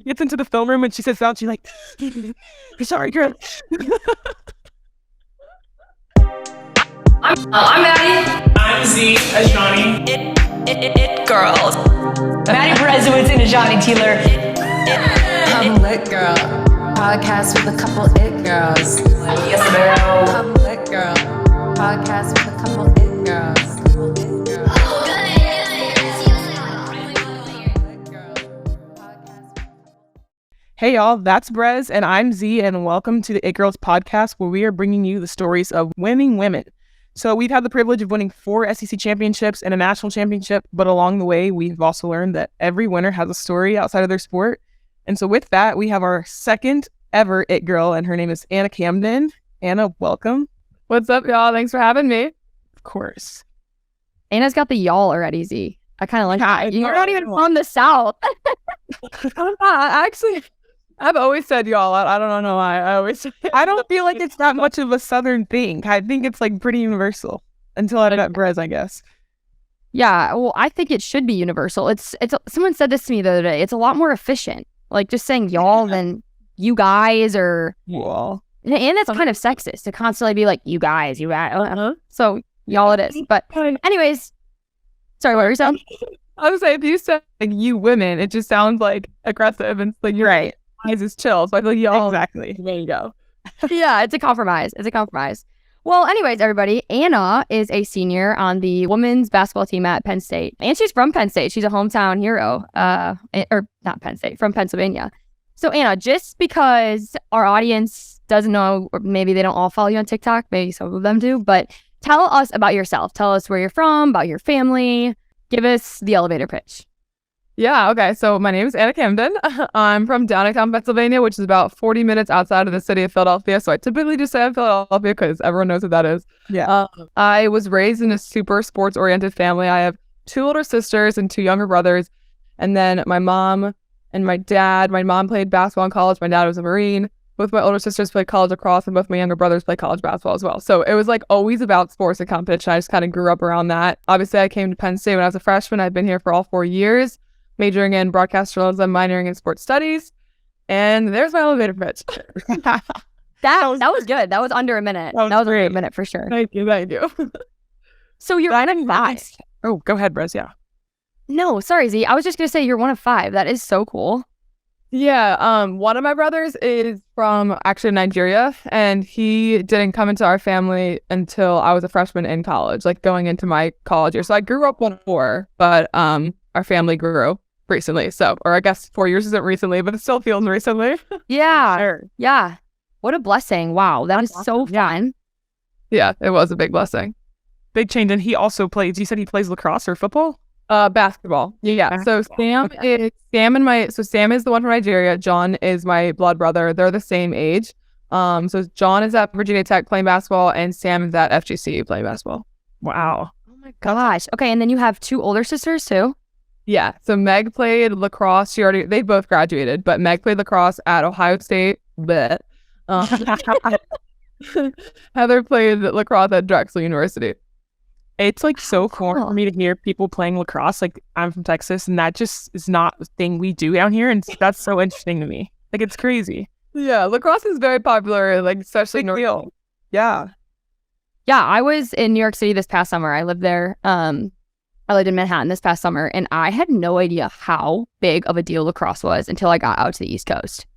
gets into the film room and she sits down. She's like, sorry, girl. I'm Maddie. I'm Z, as Johnny. It girls. Maddie Brezowitz and Johnny Teeler. I'm lit girl. Podcast with a couple it girls. Yes, ma'am. I'm lit girl. Podcast with a couple it girls. Hey y'all, that's Brez and I'm Z, and welcome to the It Girls podcast, where we are bringing you the stories of winning women. So we've had the privilege of winning 4 SEC championships and a national championship, but along the way, we've also learned that every winner has a story outside of their sport. And so with that, we have our second ever It Girl, and her name is Anna Camden. Anna, welcome. What's up, y'all? Thanks for having me. Of course. Anna's got the y'all already, Z. I kind of like Yeah, that. You're not even from the South. Actually, I've always said y'all. I don't know why. I always say I don't feel like it's that much of a Southern thing. I think it's like pretty universal until I met Brez, I guess. Yeah, well, I think it should be universal. It's. Someone said this to me the other day. It's a lot more efficient. Like just saying y'all than you guys or. Well, and that's kind of sexist to constantly be like you guys. So y'all it is. But anyways, sorry, what were you saying? I was saying, if you say like you women, it just sounds like aggressive, and like you're right. Guys is chill. So I feel like y'all. Exactly. There you go. Yeah, it's a compromise. Well, anyways, everybody, Anna is a senior on the women's basketball team at Penn State. And she's from Penn State. She's a hometown hero. Or not Penn State, from Pennsylvania. So Anna, just because our audience doesn't know, or maybe they don't all follow you on TikTok, maybe some of them do, but tell us about yourself. Tell us where you're from, about your family. Give us the elevator pitch. Yeah, okay. So my name is Anna Camden. I'm from Downingtown, Pennsylvania, which is about 40 minutes outside of the city of Philadelphia. So I typically just say I'm Philadelphia because everyone knows what that is. Yeah. I was raised in a super sports-oriented family. I have 2 older sisters and 2 younger brothers. And then my mom and my dad. My mom played basketball in college. My dad was a Marine. Both my older sisters played college lacrosse, and both my younger brothers played college basketball as well. So it was like always about sports and competition. I just kind of grew up around that. Obviously, I came to Penn State when I was a freshman. I've been here for all 4 years. Majoring in broadcast journalism, minoring in sports studies, and there's my elevator pitch. That was good. That was under a minute. That was under great. a minute for sure. Thank you. So you're one of 5. Oh, go ahead, Brez. Yeah. No, sorry, Z. I was just gonna say you're one of 5. That is so cool. Yeah. One of my brothers is from actually Nigeria, and he didn't come into our family until I was a freshman in college, like going into my college year. So I grew up 1 of 4, but our family grew recently. So, or I guess 4 years isn't recently, but it still feels recently. Yeah. Sure. Yeah. What a blessing. Wow. That is so fun. Yeah, it was a big blessing. Big change. And he also plays, you said he plays lacrosse or football? Basketball. Yeah. So Sam is the one from Nigeria. John is my blood brother. They're the same age. So John is at Virginia Tech playing basketball, and Sam is at FGC playing basketball. Wow. Oh my gosh. Okay. And then you have 2 older sisters too? Yeah. So Meg played lacrosse. They both graduated, but Meg played lacrosse at Ohio State. But Heather played lacrosse at Drexel University. It's like so cool Cool. for me to hear people playing lacrosse. Like, I'm from Texas, and that just is not a thing we do down here. And that's so interesting to me. Like, it's crazy. Yeah, lacrosse is very popular, like especially Big North. deal. Yeah. Yeah. I was in New York City this past summer. I lived there. I lived in Manhattan this past summer, and I had no idea how big of a deal lacrosse was until I got out to the East Coast.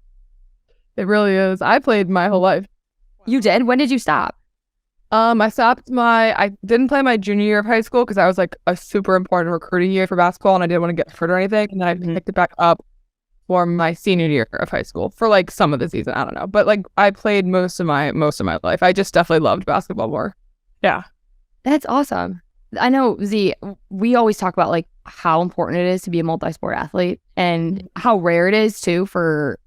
It really is. I played my whole life. You did? When did you stop? I didn't play my junior year of high school because I was like a super important recruiting year for basketball, and I didn't want to get hurt or anything. And then I picked it back up for my senior year of high school for like some of the season. I don't know, but like I played most of my life. I just definitely loved basketball more. Yeah. That's awesome. I know, Z, we always talk about like how important it is to be a multi-sport athlete and how rare it is too for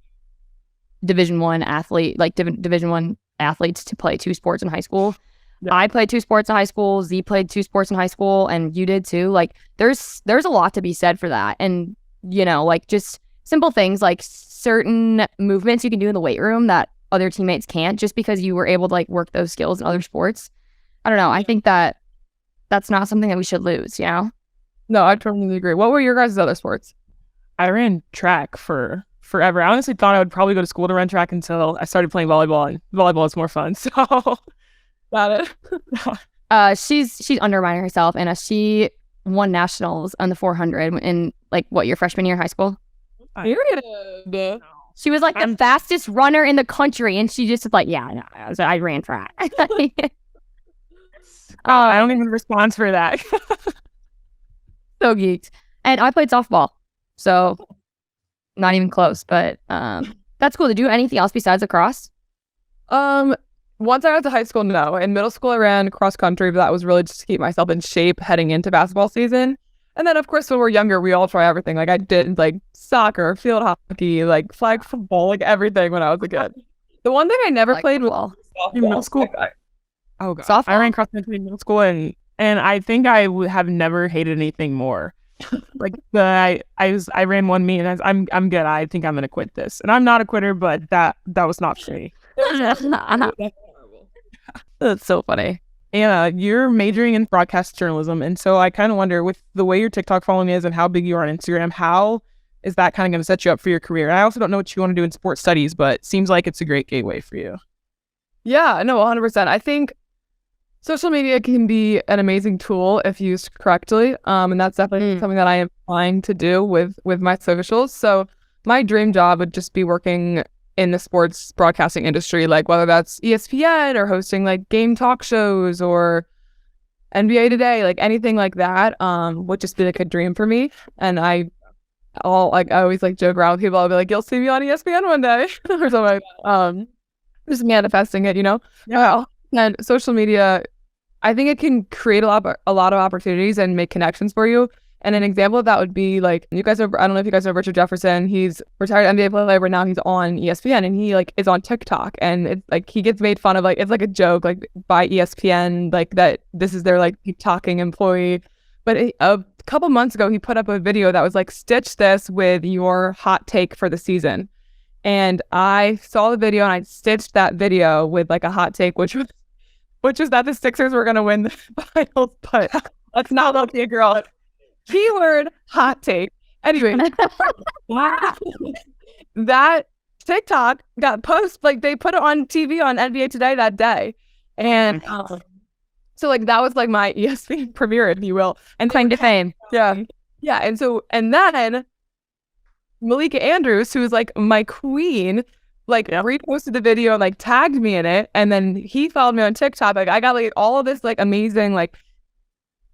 Division I athletes to play 2 sports in high school. Yeah. I played 2 sports in high school. Z played 2 sports in high school, and you did too. Like there's a lot to be said for that. And you know, like just simple things like certain movements you can do in the weight room that other teammates can't just because you were able to like work those skills in other sports. I don't know. I think that's not something that we should lose, you know? No, I totally agree. What were your guys' other sports? I ran track for forever. I honestly thought I would probably go to school to run track until I started playing volleyball, and volleyball is more fun. So got it. She's undermining herself, and she won nationals on the 400 in like what, your freshman year of high school? Period. She was like the fastest runner in the country, and she just was like, yeah, no, I ran track. I don't even respond for that. So geeked. And I played softball, so not even close. But that's cool. Did you do anything else besides lacrosse? Once I got to high school, no. In middle school, I ran cross country, but that was really just to keep myself in shape heading into basketball season. And then, of course, when we're younger, we all try everything. Like I did like soccer, field hockey, like flag football, like everything when I was a kid. The one thing I never played was softball. In middle school. Oh god, Softball? I ran cross country in middle school, and I think I would have never hated anything more. Like I ran one meet, and I'm good. I think I'm gonna quit this, and I'm not a quitter, but that was not for me. That's so funny. Anna, you're majoring in broadcast journalism, and so I kind of wonder, with the way your TikTok following is and how big you are on Instagram, how is that kind of going to set you up for your career? And I also don't know what you want to do in sports studies, but it seems like it's a great gateway for you. Yeah, no, 100%. I think social media can be an amazing tool if used correctly, and that's definitely something that I am trying to do with my socials. So my dream job would just be working in the sports broadcasting industry, like whether that's ESPN or hosting like game talk shows or NBA Today, like anything like that, would just be like a dream for me. And I always like joke around with people. I'll be like, you'll see me on ESPN one day or something like that. Just manifesting it, you know? Yeah. And social media, I think it can create a lot of opportunities and make connections for you. And an example of that would be like, I don't know if you guys know Richard Jefferson. He's retired NBA player, but now he's on ESPN, and he like is on TikTok, and it's like he gets made fun of, like it's like a joke, like by ESPN, like that this is their like TikToking employee. But a couple months ago, he put up a video that was like, stitch this with your hot take for the season. And I saw the video and I stitched that video with like a hot take, which was that the Sixers were going to win the finals, but let's not look at girl. Keyword hot take. Anyway, that TikTok got posted, like they put it on TV on NBA Today that day. And so like that was like my ESPN premiere, if you will. And Claim to fame. yeah. Yeah. And then Malika Andrews, who's like my queen, like reposted the video and like tagged me in it. And then he followed me on TikTok. Like I got like all of this like amazing like,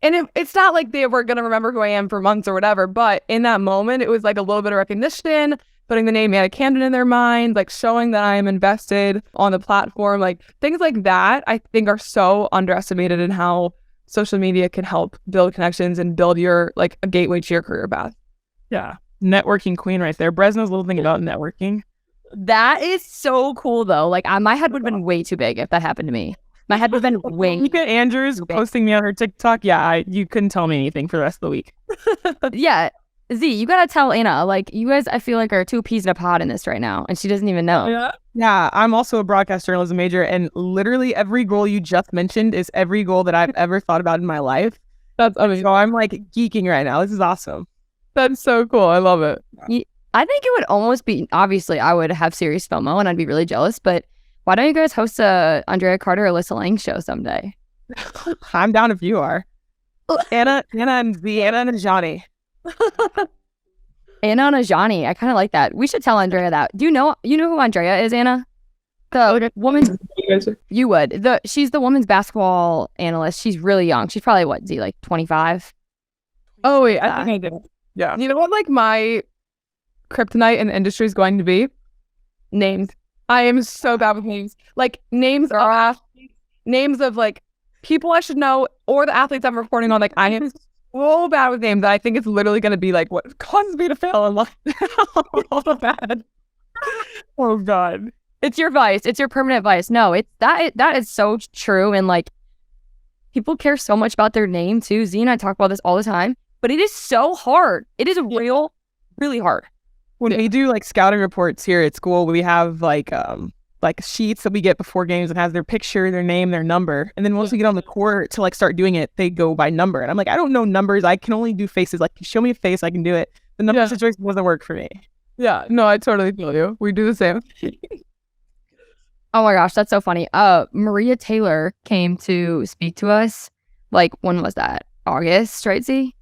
and it's not like they were going to remember who I am for months or whatever, but in that moment, it was like a little bit of recognition, putting the name Maddie Camden in their mind, like showing that I am invested on the platform, like things like that, I think are so underestimated in how social media can help build connections and build your, like a gateway to your career path. Yeah. Networking queen right there. Bresna's little thing about networking. That is so cool, though. Like, my head would have been way too big if that happened to me. My head would have been way Malika Andrews posting me on her TikTok. Yeah, you couldn't tell me anything for the rest of the week. Yeah. Z, you gotta tell Anna, like, you guys, I feel like, are two peas in a pod in this right now, and she doesn't even know. Yeah, I'm also a broadcast journalism major, and literally every goal you just mentioned is every goal that I've ever thought about in my life. That's amazing. So I'm like geeking right now. This is awesome. That's so cool. I love it. I think it would almost be, obviously, I would have serious FOMO, and I'd be really jealous, but why don't you guys host a Andrea Carter or Alyssa Lang show someday? I'm down if you are. Anna and Johnny. Anna and Ajani. I kind of like that. We should tell Andrea that. You know who Andrea is, Anna? The woman's. You would. She's the women's basketball analyst. She's really young. She's probably what, Z, like 25? Oh wait, I think I did. Yeah. You know what? Like my kryptonite in the industry is going to be names. I am so bad with names. Like names of like people I should know or the athletes I'm reporting on. Like I am so bad with names that I think it's literally going to be like what causes me to fail in life. So bad. Oh God. It's your vice. It's your permanent vice. No, that is so true. And like people care so much about their name too. Z and I talk about this all the time, but it is so hard. It is really hard. When we do like scouting reports here at school, we have like sheets that we get before games that has their picture, their name, their number. And then once we get on the court to like start doing it, they go by number. And I'm like, I don't know numbers. I can only do faces. Like, show me a face, I can do it. The number situation doesn't work for me. Yeah, no, I totally feel you. We do the same. Oh my gosh, that's so funny. Maria Taylor came to speak to us. Like, when was that? August, right, Z?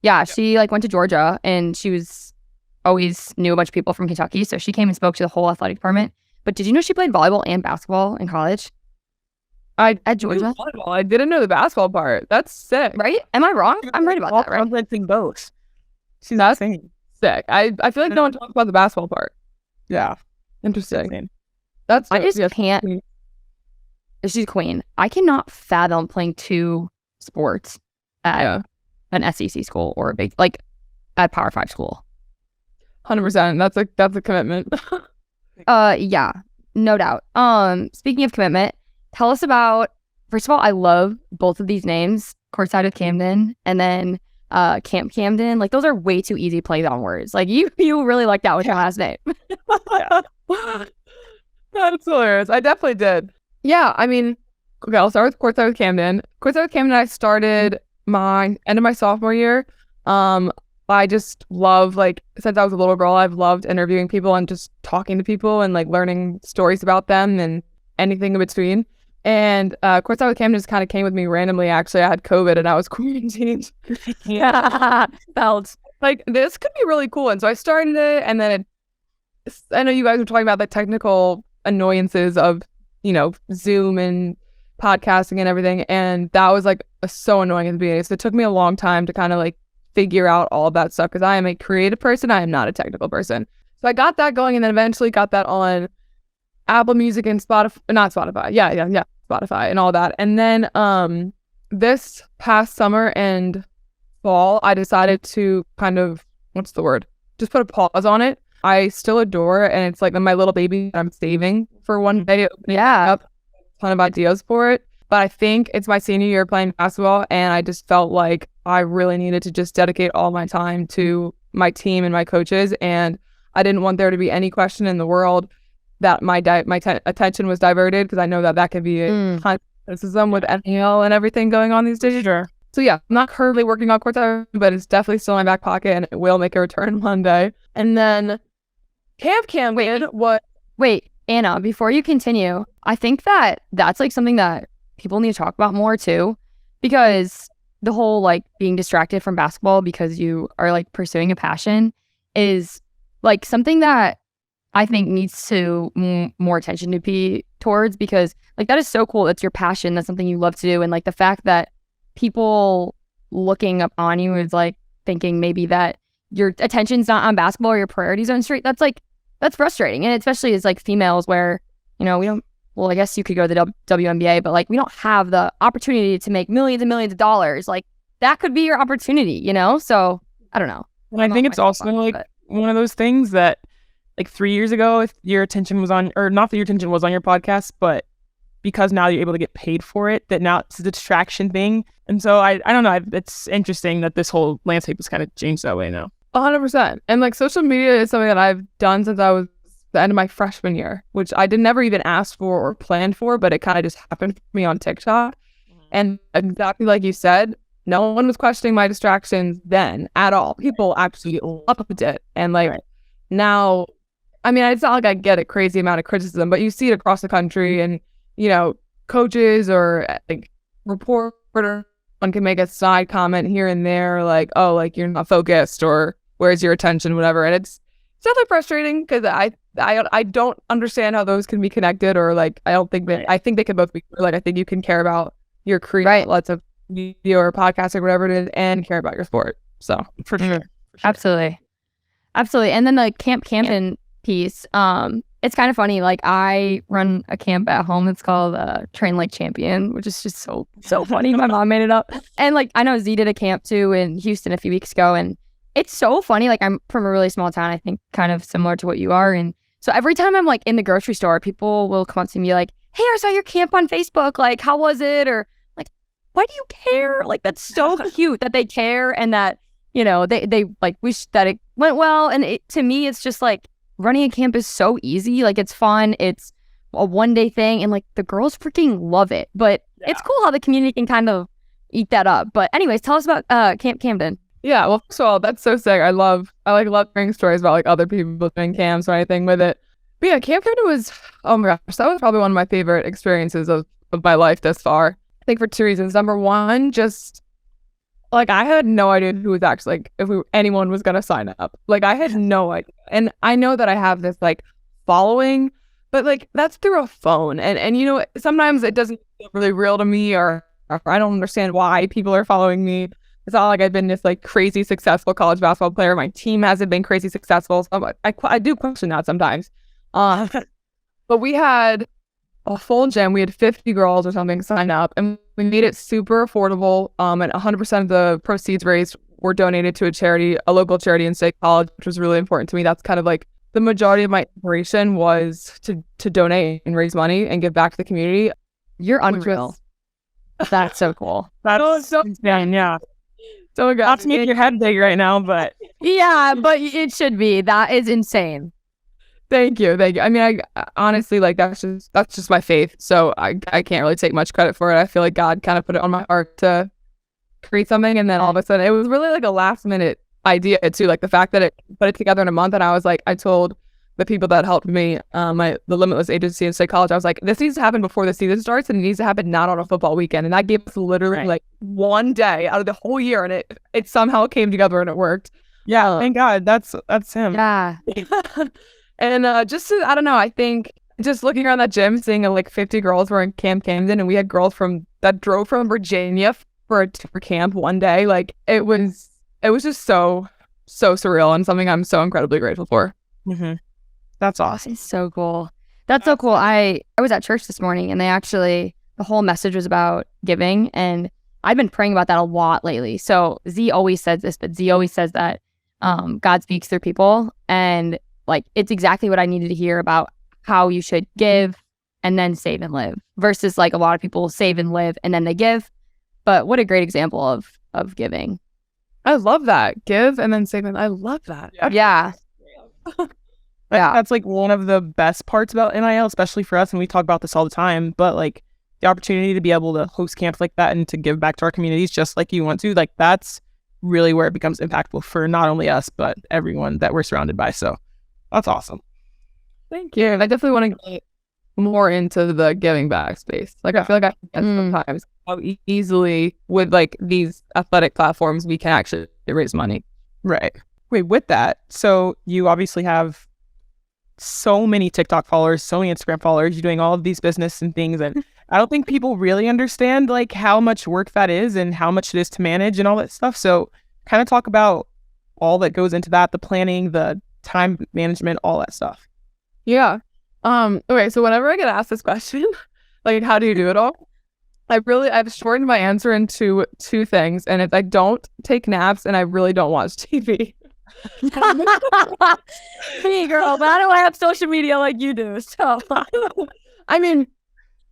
Yeah, she like went to Georgia and she was always knew a bunch of people from Kentucky. So she came and spoke to the whole athletic department. But did you know she played volleyball and basketball in college? At Georgia? Volleyball. I didn't know the basketball part. That's sick. Right? Am I wrong? I'm right about that, right? Complementing both. That's sick. I feel like no one talks about the basketball part. Yeah. Interesting. Insane. That's I just can't. She's queen. I cannot fathom playing 2 sports at an SEC school or a big, like, at Power 5 school. 100%. That's a commitment. Yeah, no doubt. Speaking of commitment, tell us about, first of all, I love both of these names, Courtside with Camden and then Camp Camden. Like, those are way too easy plays on words. Like, you really like that with your last name. That's hilarious. I definitely did. Yeah, I mean, okay, I'll start with Courtside with Camden. Courtside with Camden, I started my end of my sophomore year. I just love, like, since I was a little girl, I've loved interviewing people and just talking to people and like learning stories about them and anything in between. And Courtside with Camden just kind of came with me randomly. Actually, I had COVID and I was quarantined. Yeah, felt like this could be really cool. And so I started it, and then I know you guys were talking about the technical annoyances of, you know, Zoom and podcasting and everything. And that was like so annoying at the beginning. So it took me a long time to kind of like figure out all of that stuff because I am a creative person. I am not a technical person. So I got that going and then eventually got that on Apple Music and Spotify. Yeah. Spotify and all that. And then this past summer and fall, I decided to kind of, what's the word? Just put a pause on it. I still adore it, and it's like my little baby that I'm saving for one day. Yeah. Up a ton of ideas for it. But I think it's my senior year playing basketball, and I just felt like I really needed to just dedicate all my time to my team and my coaches, and I didn't want there to be any question in the world that my attention was diverted, because I know that could be a ton of criticism with NAL and everything going on these days. Sure. So yeah, I'm not currently working on Courtside, but it's definitely still in my back pocket, and it will make a return one day. And then Camp Camden, Wait, Anna, before you continue, I think that that's like something that people need to talk about more too, because the whole like being distracted from basketball because you are like pursuing a passion is like something that I think needs to more attention to be towards, because like that is so cool. That's your passion. That's something you love to do. And like the fact that people looking up on you is like thinking maybe that your attention's not on basketball or your priorities aren't straight. That's frustrating. And especially as like females where, you know, we don't, well, I guess you could go to the WNBA, but like we don't have the opportunity to make millions and millions of dollars. Like that could be your opportunity, you know? So I don't know. And I think it's also like one of those things that like 3 years ago, if your attention was on, or not that your attention was on your podcast, but because now you're able to get paid for it, that now it's a distraction thing. And so I don't know. It's interesting that this whole landscape has kind of changed that way now. 100%. And like social media is something that I've done since I was the end of my freshman year, which I never even asked for or planned for, but it kind of just happened for me on TikTok. And exactly like you said, no one was questioning my distractions then at all. People absolutely loved it. And like now, I mean, it's not like I get a crazy amount of criticism, but you see it across the country, and, you know, coaches or like reporter, one can make a side comment here and there, like, oh, like you're not focused, or where's your attention, whatever. And it's definitely frustrating because I don't understand how those can be connected, or like I think they can both be, like I think you can care about your create lots of video or podcast or whatever it is, and care about your sport. So for sure. Absolutely. And then the Camp Camden piece, it's kind of funny. Like I run a camp at home. It's called Train Like Champion, which is just so funny. My mom made it up. And like I know Z did a camp too in Houston a few weeks ago, and it's so funny. Like I'm from a really small town, I think kind of similar to what you are. And so every time I'm like in the grocery store, people will come up to me like, hey, I saw your camp on Facebook. Like, how was it? Or like, why do you care? Like, that's so cute that they care, and that, you know, they like wish that it went well. And to me, it's just like running a camp is so easy. Like, it's fun. It's a one-day thing. And like the girls freaking love it. But it's cool how the community can kind of eat that up. But anyways, tell us about Camp Camden. Yeah, well, first of all, that's so sick. I love hearing stories about like other people doing camps or anything with it. But yeah, Camp Camden was, oh my gosh, that was probably one of my favorite experiences of my life thus far. I think for two reasons. Number one, just like I had no idea who was actually like if anyone was gonna sign up. Like I had no idea, and I know that I have this like following, but like that's through a phone, and you know sometimes it doesn't feel really real to me, or I don't understand why people are following me. It's not like I've been this like crazy successful college basketball player. My team hasn't been crazy successful. So I do question that sometimes. But we had a full gym. We had 50 girls or something sign up, and we made it super affordable. And 100% of the proceeds raised were donated to a local charity in State College, which was really important to me. That's kind of like the majority of my inspiration was to donate and raise money and give back to the community. You're unreal. That's so cool. That's so insane, yeah. So Not to make your head big right now, but Yeah, but it should be. That is insane. Thank you. I mean, I honestly like that's just my faith. So I can't really take much credit for it. I feel like God kind of put it on my heart to create something, and then all of a sudden it was really like a last minute idea too. Like the fact that it put it together in a month, and I was like, I told the people that helped me, the Limitless Agency in State College, I was like, this needs to happen before the season starts, and it needs to happen not on a football weekend. And that gave us literally like one day out of the whole year, and it somehow came together and it worked. yeah, thank God. That's him. Yeah. And I don't know, I think just looking around that gym, seeing like 50 girls were in Camp Camden, and we had girls that drove from Virginia for camp one day. Like it was just so surreal, and something I'm so incredibly grateful for. Mm-hmm. That's awesome. It's so cool. That's so cool. I was at church this morning, and the whole message was about giving, and I've been praying about that a lot lately. So Z always says this, but Z always says that God speaks through people, and like it's exactly what I needed to hear about how you should give and then save and live versus like a lot of people save and live and then they give. But what a great example of giving. I love that. Give and then save. I love that. Yeah. Yeah, that's like one of the best parts about NIL, especially for us, and we talk about this all the time, but like the opportunity to be able to host camps like that and to give back to our communities just like you want to, like that's really where it becomes impactful for not only us, but everyone that we're surrounded by. So that's awesome. Thank you. I definitely want to get more into the giving back space. Like I feel like I forget sometimes how easily with like these athletic platforms we can actually raise money. Right. Wait, with that, so you obviously have so many TikTok followers, so many Instagram followers, you're doing all of these business and things, and I don't think people really understand like how much work that is and how much it is to manage and all that stuff. So kind of talk about all that goes into that, the planning, the time management, all that stuff. Yeah. Okay, so whenever I get asked this question, like how do you do it all? I've shortened my answer into two things, and it's I don't take naps and I really don't watch TV. Hey girl, but I don't have social media like you do. So I mean,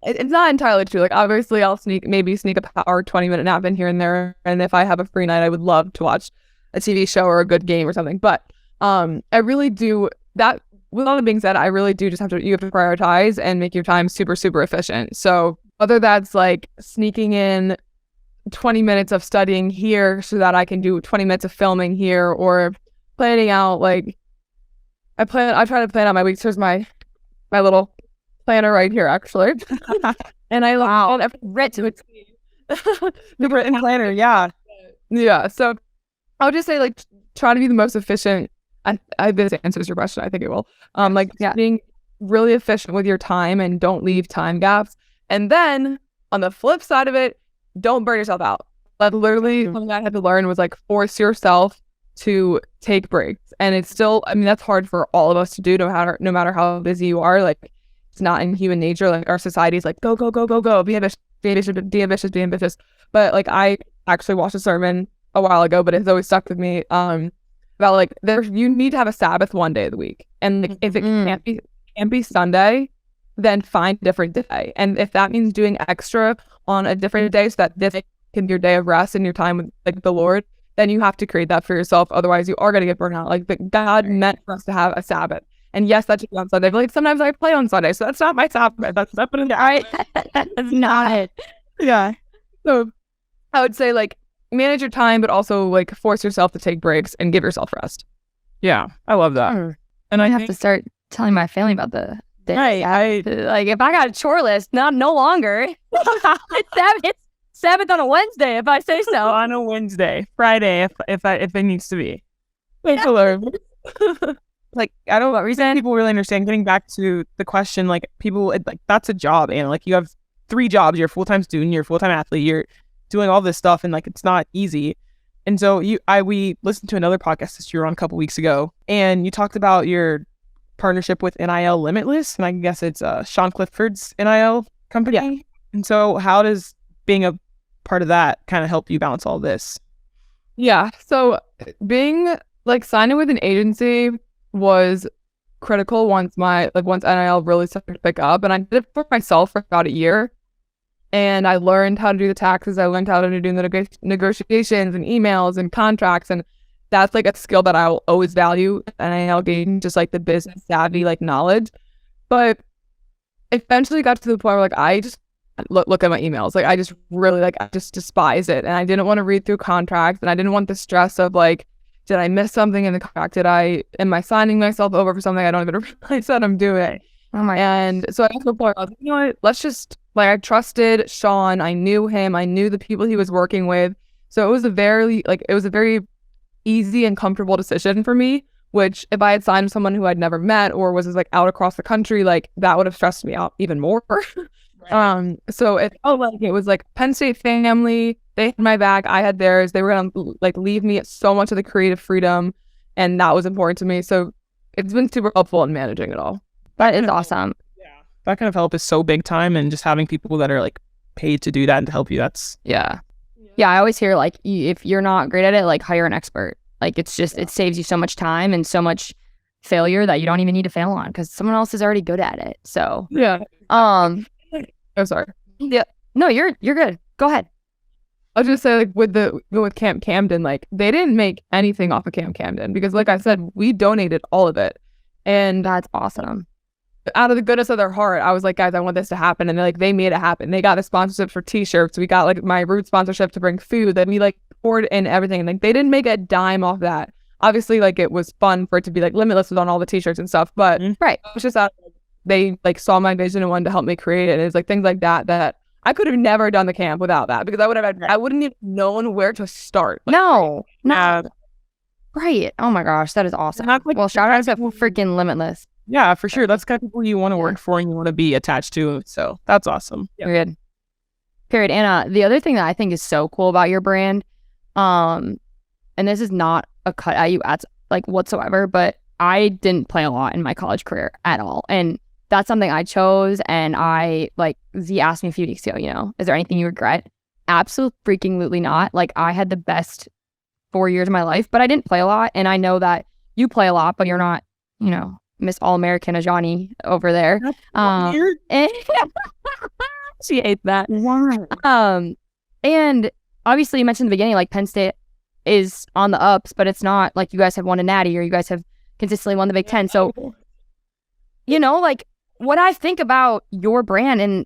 it's not entirely true. Like obviously I'll sneak a power 20-minute nap in here and there, and if I have a free night I would love to watch a TV show or a good game or something. But I really do that. With all that being said, I really do just you have to prioritize and make your time super, super efficient. So whether that's like sneaking in 20 minutes of studying here so that I can do 20 minutes of filming here, or planning out like I try to plan out my weeks. Here's my little planner right here actually. And I love written The written planner, yeah. Yeah. So I'll just say like try to be the most efficient. I this answers your question. I think it will. Being really efficient with your time and don't leave time gaps. And then on the flip side of it, don't burn yourself out. Like literally something I had to learn was like force yourself to take breaks. And it's still, I mean, that's hard for all of us to do no matter how busy you are. Like it's not in human nature. Like our society is like, go, go, go, go, go. Be ambitious, be ambitious, be ambitious, be ambitious. But like I actually watched a sermon a while ago, but it's always stuck with me. About like you need to have a Sabbath one day of the week, and like, if it can't be Sunday, then find a different day. And if that means doing extra on a different day so that this can be your day of rest and your time with like the Lord, then you have to create that for yourself. Otherwise, you are going to get burned out. Like God meant for us to have a Sabbath, and yes, that should be on Sunday. But like sometimes I play on Sunday, so that's not my Sabbath. That's right. That's not it. Yeah. So I would say like manage your time, but also like force yourself to take breaks and give yourself rest. Yeah, I love that. And I I have think, to start telling my family about the this. right, Like if I got a chore list, no longer. It's Sabbath on a Wednesday if I say so. on a Wednesday, Friday, if it needs to be. Thanks for learning. Like, I don't think people really understand. Getting back to the question, like people, like that's a job, and like you have 3 jobs. You're a full-time student, you're a full-time athlete, you're doing all this stuff, and like it's not easy. And so we listened to another podcast that you were on a couple weeks ago, and you talked about your partnership with NIL Limitless, and I guess it's Sean Clifford's NIL company. Yeah. And so how does being a part of that kind of help you balance all this? Yeah. So being like signing with an agency was critical once NIL really started to pick up, and I did it for myself for about a year. And I learned how to do the taxes. I learned how to do the negotiations and emails and contracts. And that's like a skill that I'll always value. And I'll gain just like the business savvy, like knowledge. But eventually got to the point where like I just look at my emails. Like I just really I just despise it. And I didn't want to read through contracts. And I didn't want the stress of like, did I miss something in the contract? Am I signing myself over for something I don't even realize that I'm doing? Oh my! And so I got to the point, I was like, you know what? Let's just I trusted Sean. I knew him. I knew the people he was working with. So it was a very easy and comfortable decision for me. Which if I had signed with someone who I'd never met or was like out across the country, like that would have stressed me out even more. So it felt like it was like Penn State family. They had my back. I had theirs. They were gonna like leave me so much of the creative freedom, and that was important to me. So it's been super helpful in managing it all. That is awesome. Yeah, that kind of help is so big time, and just having people that are like paid to do that and to help you, that's Yeah. I always hear like if you're not great at it, like hire an expert. Like it's just it saves you so much time and so much failure that you don't even need to fail on because someone else is already good at it. So yeah. Oh, sorry. Yeah. No, you're good. Go ahead. I'll just say like with Camp Camden, like they didn't make anything off of Camp Camden because like I said, we donated all of it. And That's awesome. out of the goodness of their heart, I was like, guys, I want this to happen. And they made it happen. They got a sponsorship for t-shirts. We got like my root sponsorship to bring food. Then we like poured in everything. And like they didn't make a dime off that. Obviously, like it was fun for it to be like Limitless was on all the t-shirts and stuff. But Right. it was just out they like saw my vision and wanted to help me create it. And it's like things like that I could have never done the camp without that because I wouldn't even known where to start. Like, No. yeah, Right. Oh my gosh, that is awesome. Not like- Well, shout out to freaking Limitless. yeah, for sure. That's the kind of people you want to work for and you want to be attached to. So that's awesome. Period. Anna, the other thing that I think is so cool about your brand, and this is not a cut at you at like whatsoever, but I didn't play a lot in my college career at all. And that's something I chose. And I like Z asked me a few weeks ago, is there anything you regret? Absolutely freaking not. Like I had the best 4 years of my life, but I didn't play a lot. And I know that you play a lot, but you're not, Miss All-American Ajani over there. She hates that. And obviously you mentioned in the beginning, like Penn State is on the ups, but it's not like you guys have won a natty or you guys have consistently won the Big Ten. So, like what I think about your brand and,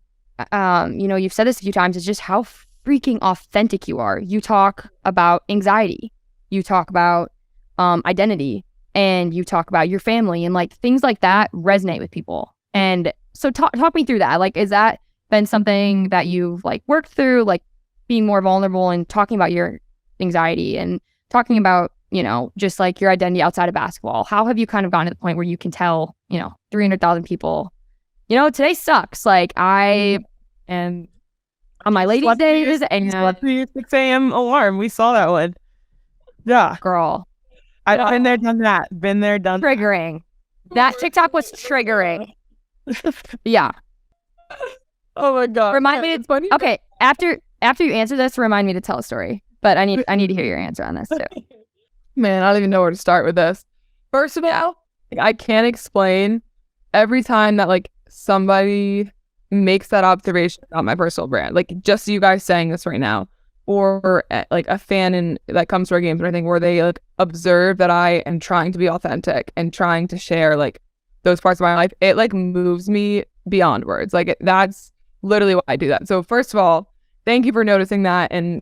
you've said this a few times, is just how freaking authentic you are. You talk about anxiety, you talk about identity, and you talk about your family, and like things like that resonate with people. And so talk me through that. Like, is that been something that you've like worked through, like being more vulnerable and talking about your anxiety and talking about, just like your identity outside of basketball? How have you kind of gotten to the point where you can tell, 300,000 people, today sucks. Like I am on my ladies' days and Slept through your 6 a.m. alarm. We saw that one. Yeah. girl, I've been there, done that. Been there, done that. triggering. That TikTok was triggering. Yeah. Oh my God. Remind me. It's funny. Okay. After you answer this, remind me to tell a story. But I need to hear your answer on this too. Man, I don't even know where to start with this. First of all, I can't explain every time that like somebody makes that observation about my personal brand, like just you guys saying this right now, or like a fan that comes to our games or anything where they like observe that I am trying to be authentic and trying to share like those parts of my life. It like moves me beyond words. Like that's literally why I do that. So first of all, thank you for noticing that. And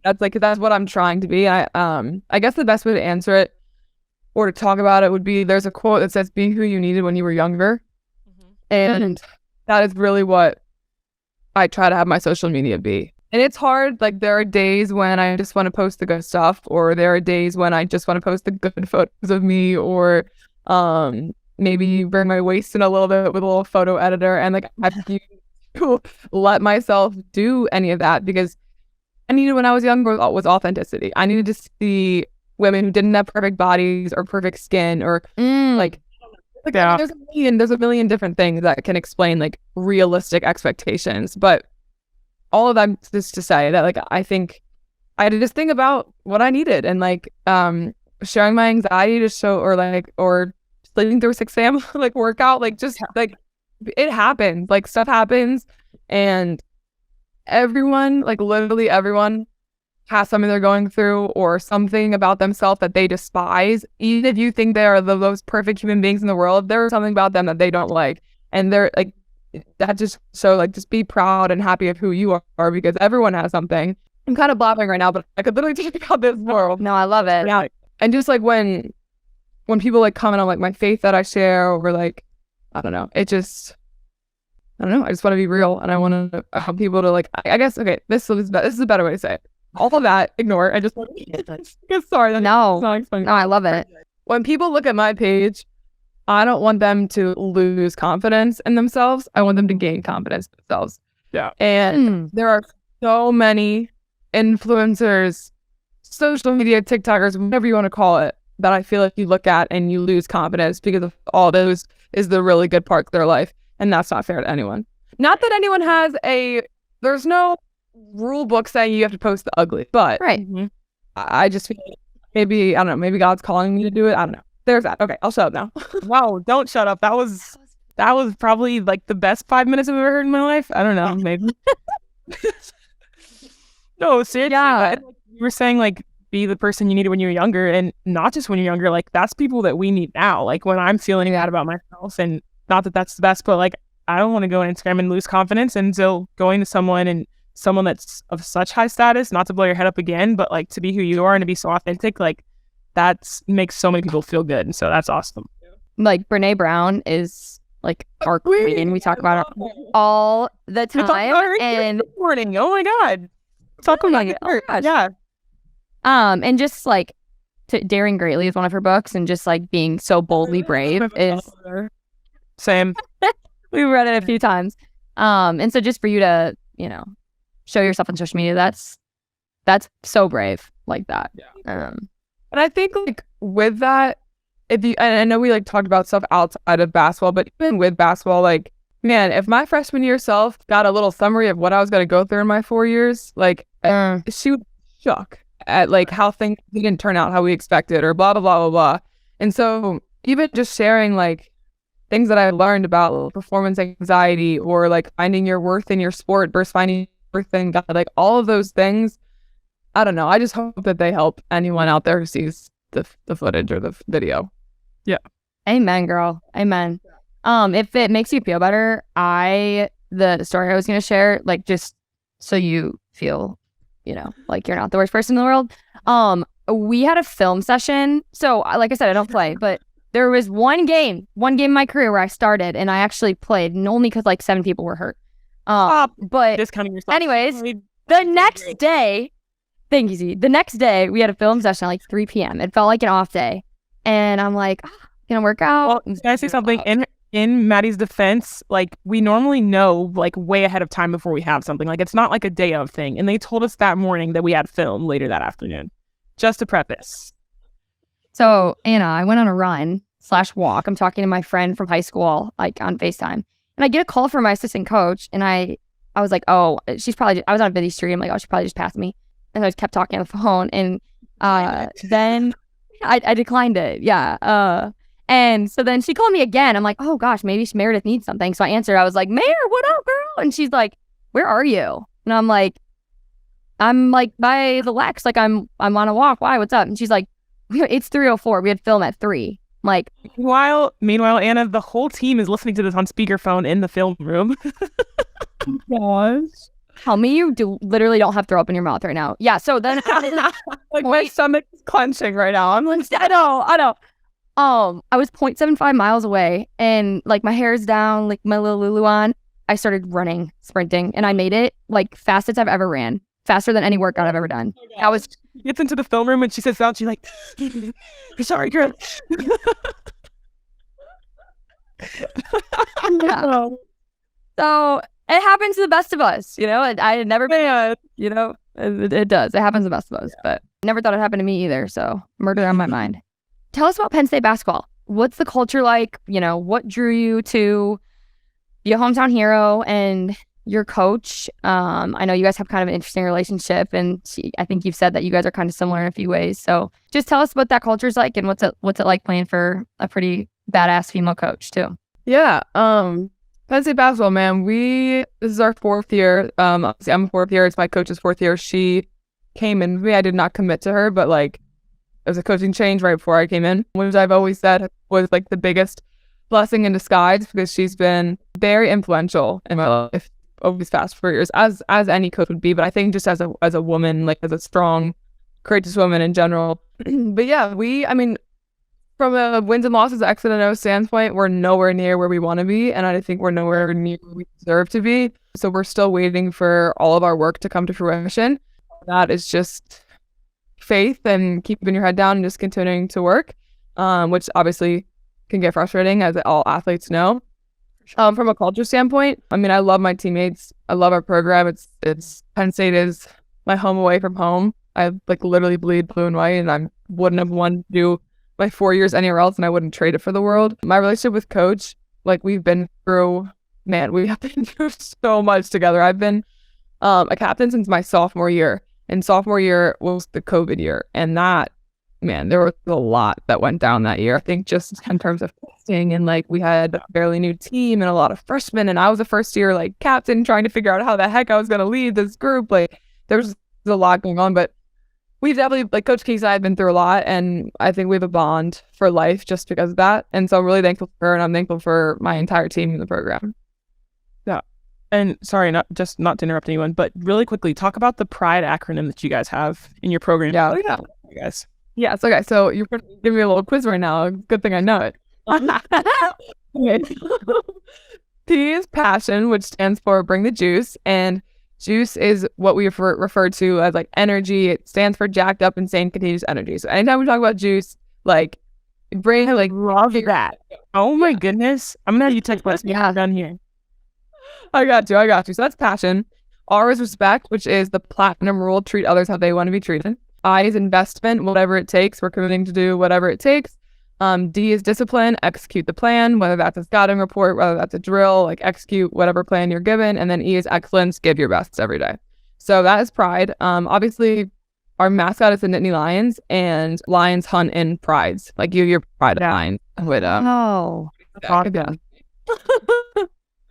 That's what I'm trying to be. I guess the best way to answer it or to talk about it would be, there's a quote that says, "Be who you needed when you were younger," and that is really what I try to have my social media be. And it's hard. Like, there are days when I just want to post the good stuff, or there are days when I just want to post the good photos of me, or maybe bring my waist in a little bit with a little photo editor. And like, I have to let myself do any of that, because I needed, when I was younger, was authenticity. I needed to see women who didn't have perfect bodies or perfect skin, or there's a million different things that can explain like realistic expectations. But all of that is to say that, like, I think I had to just think about what I needed, and like sharing my anxiety to show, or sleeping through a 6 a.m. like workout, like just like it happens, like stuff happens, and everyone, like literally everyone, has something they're going through, or something about themselves that they despise. Even if you think they are the most perfect human beings in the world, there's something about them that they don't like, and they're like, that just, so like, just be proud and happy of who you are, because everyone has something. I'm kind of blabbing right now, but I could literally talk about this more. No, I love it. Yeah. And just like when people like comment on like my faith that I share, or like, I don't know, I just want to be real, and I want to help people to like, I guess, okay, this is a better way to say it. All of that, ignore. I just want to sorry. No, not no, I love it. When people look at my page, I don't want them to lose confidence in themselves. I want them to gain confidence in themselves. Yeah. And there are so many influencers, social media, TikTokers, whatever you want to call it, that I feel like you look at and you lose confidence because of all those is the really good part of their life. And that's not fair to anyone. Not that anyone has there's no rule book saying you have to post the ugly, but right. I just feel like maybe, I don't know, maybe God's calling me to do it. I don't know. There's that. Okay, I'll shut up now. Wow, don't shut up. That was probably like the best 5 minutes I've ever heard in my life. I don't know, maybe. No, seriously. Yeah. You were saying like, be the person you needed when you were younger, and not just when you're younger. Like, that's people that we need now. Like, when I'm feeling bad about myself, and not that that's the best, but like, I don't want to go on Instagram and lose confidence. And so going to someone that's of such high status, not to blow your head up again, but like to be who you are and to be so authentic, like that makes so many people feel good. And so that's awesome. Like, Brene Brown is like our queen. We talk about her all the time. And this morning, oh my God. Talk about it. Oh my gosh. Yeah. And just like Daring Greatly is one of her books, and just like being so boldly brave is same. We've read it a few times. And so just for you to, show yourself on social media, that's so brave, like that. Yeah. And I think like with that, and I know we like talked about stuff outside of basketball, but even with basketball, like, man, if my freshman year self got a little summary of what I was going to go through in my 4 years, like she would be shocked at like how things didn't turn out how we expected, or blah, blah, blah, blah, blah. And so even just sharing like things that I learned about performance anxiety, or like finding your worth in your sport versus finding your worth in God, like all of those things, I don't know. I just hope that they help anyone out there who sees the footage or the video. Yeah. Amen, girl. Amen. If it makes you feel better, the story I was going to share, like, just so you feel, like you're not the worst person in the world. We had a film session. So like I said, I don't play, but there was one game in my career where I started and I actually played, and only because like 7 people were hurt. But discounting yourself. Anyways, the next day, thank you, Z. The next day we had a film session at like 3 p.m. It felt like an off day. And I'm like, gonna work out. Well, can I say something? In Maddie's defense, like, we normally know like way ahead of time before we have something. Like, it's not like a day of thing. And they told us that morning that we had film later that afternoon. Just to preface. So, Anna, I went on a run/walk. I'm talking to my friend from high school, like on FaceTime. And I get a call from my assistant coach. And I was like, oh, I was on a busy stream. Like, oh, she probably just passed me. And I just kept talking on the phone. And then I declined it. Yeah. And so then she called me again. I'm like, oh gosh, maybe Meredith needs something. So I answered. I was like, Mayor, what up, girl? And she's like, where are you? And I'm like by the Lex. Like, I'm on a walk. Why? What's up? And she's like, it's 3:04. We had film at 3. Like, meanwhile, Anna, the whole team is listening to this on speakerphone in the film room. Gosh. Tell me you literally don't have throw up in your mouth right now. Yeah. So then, Like my stomach is clenching right now. I'm like, I know. I was 0.75 miles away, and like my hair's down, like my little Lulu on. I started running, sprinting, and I made it like fastest I've ever ran, faster than any workout I've ever done. I was. She gets into the film room and she sits down. She's like, "Sorry, girl." Yeah. So it happens to the best of us, you know. I had never been, you know, it does. It happens to the best of us, but never thought it happened to me either. So murder on my mind. Tell us about Penn State basketball. What's the culture like? You know, what drew you to be a hometown hero and your coach? I know you guys have kind of an interesting relationship, and I think you've said that you guys are kind of similar in a few ways. So just tell us what that culture's like and what's it like playing for a pretty badass female coach too. yeah. Penn State basketball, man. This is our 4th year. Obviously I'm a 4th year. It's my coach's 4th year. She came in with me. I did not commit to her, but like it was a coaching change right before I came in, which I've always said was like the biggest blessing in disguise, because she's been very influential in my life over these past 4 years, as any coach would be. But I think just as a woman, like as a strong, courageous woman in general. But yeah, from a wins and losses X and O standpoint, we're nowhere near where we want to be, and I think we're nowhere near where we deserve to be. So we're still waiting for all of our work to come to fruition. That is just faith and keeping your head down and just continuing to work, which obviously can get frustrating, as all athletes know. From a culture standpoint, I love my teammates. I love our program. It's Penn State is my home away from home. I like literally bleed blue and white, and I wouldn't have wanted to do my 4 years anywhere else, and I wouldn't trade it for the world. My relationship with coach, like we have been through so much together. I've been a captain since my sophomore year, and sophomore year was the COVID year, and that, man, there was a lot that went down that year. I think just in terms of testing, and like we had a fairly new team and a lot of freshmen, and I was a first year like captain trying to figure out how the heck I was going to lead this group. Like there was a lot going on, but we've definitely, like Coach Keys and I have been through a lot, and I think we have a bond for life just because of that. And so I'm really thankful for her, and I'm thankful for my entire team in the program. Yeah. And sorry, not to interrupt anyone, but really quickly, talk about the PRIDE acronym that you guys have in your program. Yeah. You guys. Yes. Okay. So you're giving me a little quiz right now. Good thing I know it. Okay. P is passion, which stands for bring the juice, and juice is what we refer to as like energy. It stands for jacked up, insane, contagious energy. So anytime we talk about juice, like bring like Love that. Oh my goodness. I'm gonna have you text us. Yeah, down here. I got you. So that's passion. R is respect, which is the platinum rule: treat others how they want to be treated. I is investment, whatever it takes. We're committing to do whatever it takes. D is discipline, execute the plan, whether that's a scouting report, whether that's a drill, like execute whatever plan you're given. And then E is excellence, give your best every day. So that is pride. Obviously, our mascot is the Nittany Lions, and lions hunt in prides. Like you have your pride lion. With, Oh, yeah.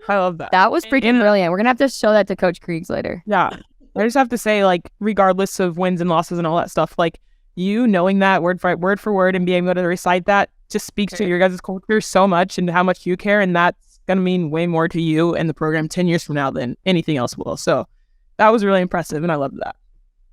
I love that. that was freaking brilliant. We're gonna have to show that to Coach Kriegs later. Yeah. I just have to say, like, regardless of wins and losses and all that stuff, like, you knowing that word for word and being able to recite that just speaks to your guys' culture so much and how much you care, and that's going to mean way more to you and the program 10 years from now than anything else will. So that was really impressive, and I love that.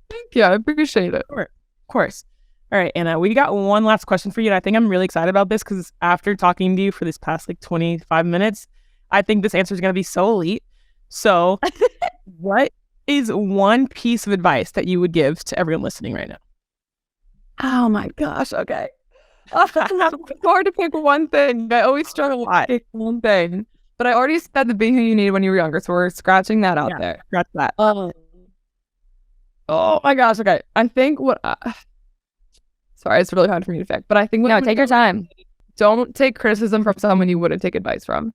Thank you. I appreciate it. Of course. All right, Anna, we got one last question for you, and I think I'm really excited about this because after talking to you for this past, like, 25 minutes, I think this answer is going to be so elite. So what is one piece of advice that you would give to everyone listening right now? Oh my gosh. Okay. It's hard to pick one thing. I always struggle to pick one thing. But I already said the being who you needed when you were younger, so we're scratching that out there. Scratch that. Oh my gosh. Okay. I think what... sorry, it's really hard for me to pick. But I think... No, take your time. Don't take criticism from someone you wouldn't take advice from.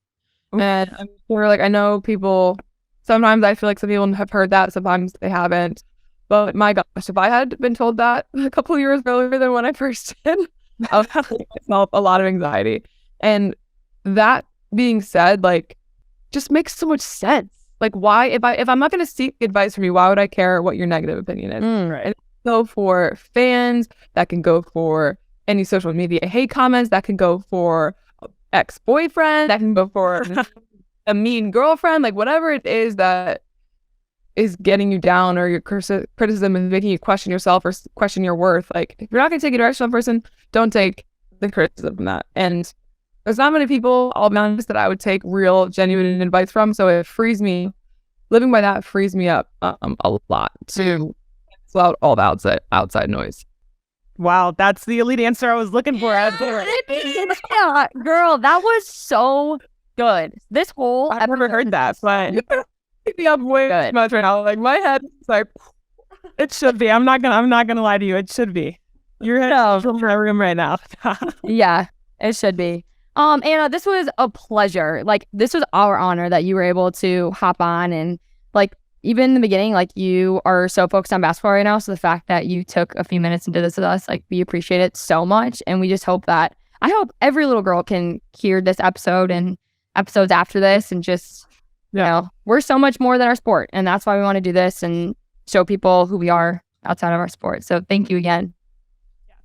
And I'm sure, like, I know people... Sometimes I feel like some people have heard that. Sometimes they haven't. But my gosh, if I had been told that a couple years earlier than when I first did, I would have myself a lot of anxiety. And that being said, like, just makes so much sense. Like, why, if I'm not going to seek advice from you, why would I care what your negative opinion is? Right. And so for fans, that can go for any social media hate comments, that can go for ex-boyfriend, that can go for a mean girlfriend, like whatever it is that is getting you down, or your criticism is making you question yourself or question your worth, like if you're not going to take a direction on a person, don't take the criticism from that. And there's not many people, I'll be honest, that I would take real genuine advice from. So it frees me. Living by that frees me up a lot to cancel out all the outside noise. Wow, that's the elite answer I was looking for. Yeah, girl, that was so good. This whole I've never heard that, but pick me up way Good. too much right now. Like my head is like, it should be. I'm not gonna lie to you. It should be. Your head is from my room right now. Yeah, it should be. Anna, this was a pleasure. Like, this was our honor that you were able to hop on, and like, even in the beginning, like, you are so focused on basketball right now. So the fact that you took a few minutes and did this with us, like, we appreciate it so much. And we just hope I hope every little girl can hear this episode and episodes after this, and just, you know, we're so much more than our sport. And that's why we want to do this and show people who we are outside of our sport. So thank you again.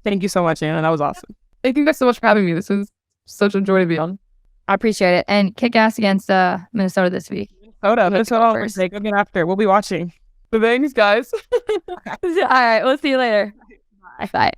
Thank you so much, Anna. That was awesome. Thank you guys so much for having me. This was such a joy to be on. I appreciate it. And kick ass against Minnesota this week. Minnesota. Go get after. We'll be watching. Thanks, guys. All right. We'll see you later. Bye.